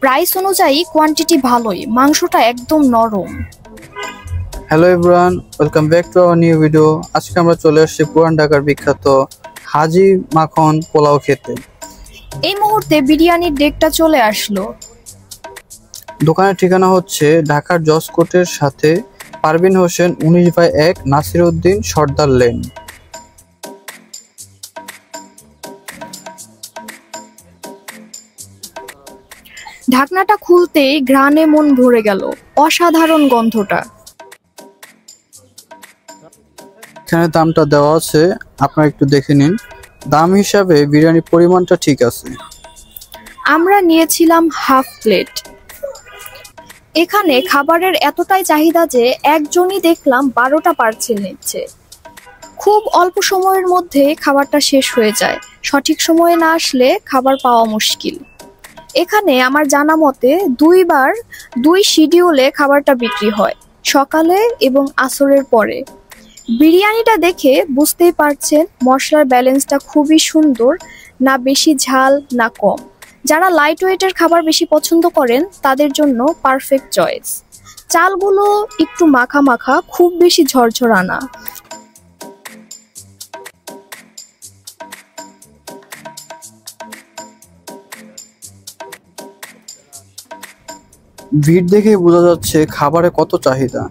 Price অনুযায়ী quantity ভালোই, মাংসটা একদম নরম। Hello everyone, welcome back to our new video. আজকে আমরা চলে আসছি পুরান ঢাকার বিখ্যাত হাজি মাখন পোলাও খেতে। এই মুহূর্তে বিরিয়ানির ডেকটা চলে আসলো। দোকানের ঠিকানা হচ্ছে ঢাকার জজ কোর্টের সাথে পারভিন হোসেন 19/1 নাসিরউদ্দিন সর্দার লেন। ঢাকনাটা খুলতেই ঘ্রাণে মন ভরে গেল, অসাধারণ গন্ধটা। এখানে দামটা দেওয়া আছে, আপনারা একটু দেখে নিন। দাম হিসাবে বিরিয়ানির পরিমাণটা ঠিক আছে। আমরা নিয়েছিলাম হাফ প্লেট। এখানে খাবারের এতটাই চাহিদা যে একজনই দেখলাম 12টা পার্সেল নিচ্ছে। খুব অল্প সময়ের মধ্যে খাবারটা শেষ হয়ে যায়, সঠিক সময়ে না আসলে খাবার পাওয়া মুশকিল। এখানে আমার জানা মতে 2 শিডিউলে খাবারটা বিক্রি হয়, সকালে এবং আসরের পরে। বিরিয়ানিটা দেখে বুঝতেই পারছেন মশলার ব্যালেন্সটা খুবই সুন্দর, না বেশি ঝাল না কম। যারা লাইট ওয়েটের খাবার বেশি পছন্দ করেন তাদের জন্য পারফেক্ট চয়েস। চালগুলো একটু মাখা মাখা, খুব বেশি ঝরঝরা না। ভিড় দেখেই বোঝা যাচ্ছে খাবারে কত চাহিদা।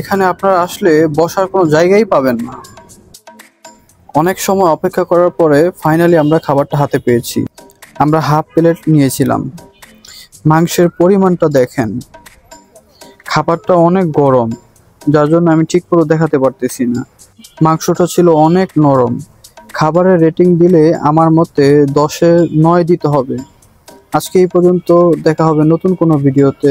এখানে আপনারা আসলে বসার কোনো জায়গাই পাবেন না। অনেক সময় অপেক্ষা করার পরে ফাইনালি আমরা খাবারটা হাতে পেয়েছি। আমরা হাফ প্লেট নিয়েছিলাম। মাংসের পরিমাণটা দেখেন, খাবারটা অনেক গরম, যার জন্য আমি ঠিক করে দেখাতে পারতেছি না। মাংসটা ছিল অনেক নরম। খাবারের রেটিং দিলে আমার মতে 10-এ 9 দিতে হবে। আজকে এই পর্যন্ত, দেখা হবে নতুন কোনো ভিডিওতে।